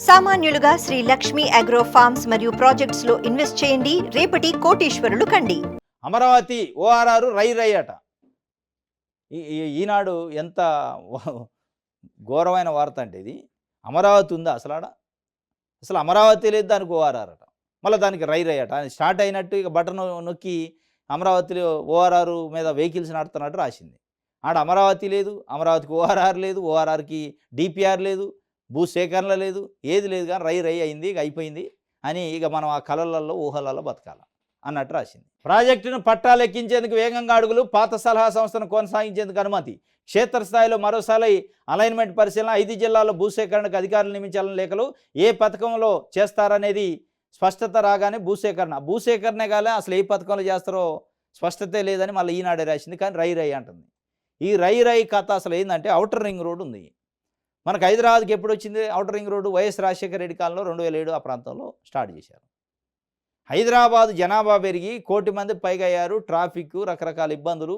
సామాన్యులుగా Shri Lakshmi agro forms మరియు projects లో invest చేయండి, రేపటి కోటీశ్వరులు కండి. అమరావతి ఓఆర్ఆర్ రై రై అట. ఈనాడు ఎంత ఘోరమైన వార్త అంటే ఇది. అమరావతి ఉందా అసలు అమరావతి లేదు, దానికి ఓఆర్ఆర్ అట. మళ్ళీ దానికి రై రై అట. స్టార్ట్ అయినట్టు ఇక బటన్ నొక్కి అమరావతిలో ఓఆర్ఆర్ మీద వెహికల్స్ నడుతున్నట్టు రాసింది. ఆడ అమరావతి లేదు, అమరావతికి ఓఆర్ఆర్ లేదు, ఓఆర్ఆర్కి డిపిఆర్ లేదు, భూసేకరణ లేదు, ఏది లేదు, కానీ రై రై అయింది, ఇక అయిపోయింది అని ఇక మనం ఆ కళలలో ఊహలలో బతకాల అన్నట్టు రాసింది. ప్రాజెక్టును పట్టాలెక్కించేందుకు వేగంగా అడుగులు, పాత సలహా సంస్థను కొనసాగించేందుకు అనుమతి. క్షేత్రస్థాయిలో మరోసారి అలైన్మెంట్ పరిశీలన, 5 జిల్లాల్లో భూసేకరణకు అధికారులు నియమించాలని లేఖలు. ఏ పథకంలో చేస్తారనేది స్పష్టత రాగానే భూసేకరణే కాలే, అసలు ఏ పథకంలో చేస్తారో స్పష్టతే లేదని మళ్ళీ ఈనాడే రాసింది. కానీ రై రై అంటుంది. ఈ రై రై కథ అసలు ఏంటంటే, ఔటర్ రింగ్ రోడ్ ఉంది మనకు. హైదరాబాద్కి ఎప్పుడు వచ్చింది outer ring road? YS Rajasekhara Reddy కాలంలో 2007 ఆ ప్రాంతంలో స్టార్ట్ చేశారు. హైదరాబాద్ జనాభా పెరిగి 1 కోటి మంది పైగా అయ్యారు. ట్రాఫిక్, రకరకాల ఇబ్బందులు,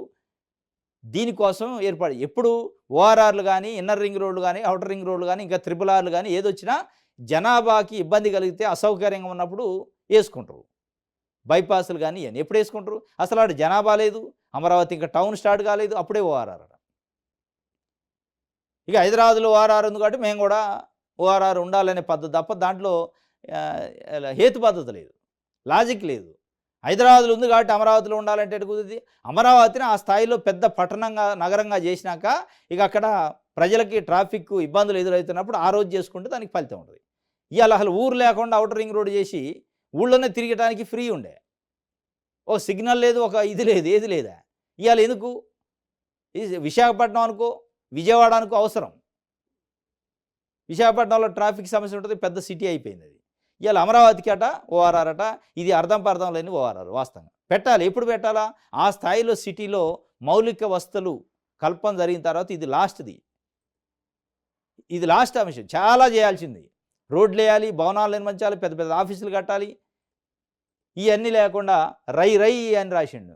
దీనికోసం ఏర్పాటు. ఎప్పుడు ఓఆర్ఆర్లు కానీ, ఇన్నర్ రింగ్ రోడ్లు కానీ, ఔటర్ రింగ్ రోడ్లు కానీ, ఇంకా ట్రిపుల్ ఆర్లు కానీ ఏదొచ్చినా జనాభాకి ఇబ్బంది కలిగితే, అసౌకర్యంగా ఉన్నప్పుడు వేసుకుంటారు. బైపాస్లు కానీ ఇవన్నీ ఎప్పుడు వేసుకుంటారు? అసలు అటు జనాభా లేదు, అమరావతి ఇంకా టౌన్ స్టార్ట్ కాలేదు, అప్పుడే ఓఆర్ఆర్. ఇక హైదరాబాద్లో ఓఆర్ఆర్ ఉంది కాబట్టి మేము కూడా ఓఆర్ఆర్ ఉండాలనే పద్ధతి తప్ప దాంట్లో హేతు పద్ధతి లేదు, లాజిక్ లేదు. హైదరాబాద్లో ఉంది కాబట్టి అమరావతిలో ఉండాలంటే ఎటు కుదిరింది? అమరావతిని ఆ స్థాయిలో పెద్ద పట్టణంగా, నగరంగా చేసినాక ఇక అక్కడ ప్రజలకి ట్రాఫిక్ ఇబ్బందులు ఎదురవుతున్నప్పుడు ఆ రోజు చేసుకుంటే దానికి ఫలితం ఉంటుంది. ఇవాళ అసలు ఊరు లేకుండా ఔటర్ రింగ్ రోడ్ చేసి ఊళ్ళోనే తిరగడానికి ఫ్రీ ఉండే, ఓ సిగ్నల్ లేదు, ఒక ఇది లేదు, ఏది లేదా. ఇవాళ ఎందుకు? విశాఖపట్నం అనుకో, విజయవాడ అనుకో అవసరం. విశాఖపట్నంలో ట్రాఫిక్ సమస్య ఉంటుంది, పెద్ద సిటీ అయిపోయింది అది. ఇవాళ అమరావతికి అట ఓఆర్ఆర్ అట. ఇది అర్థం పర్థం లేని ఓఆర్ఆర్. వాస్తవంగా పెట్టాలి. ఎప్పుడు పెట్టాలా? ఆ స్థాయిలో సిటీలో మౌలిక వసతులు కల్పన జరిగిన తర్వాత. ఇది లాస్ట్ అంశం. చాలా చేయాల్సింది. రోడ్లు వేయాలి, భవనాలు నిర్మించాలి, పెద్ద పెద్ద ఆఫీసులు కట్టాలి. ఇవన్నీ లేకుండా రై రై అని రాసిండు.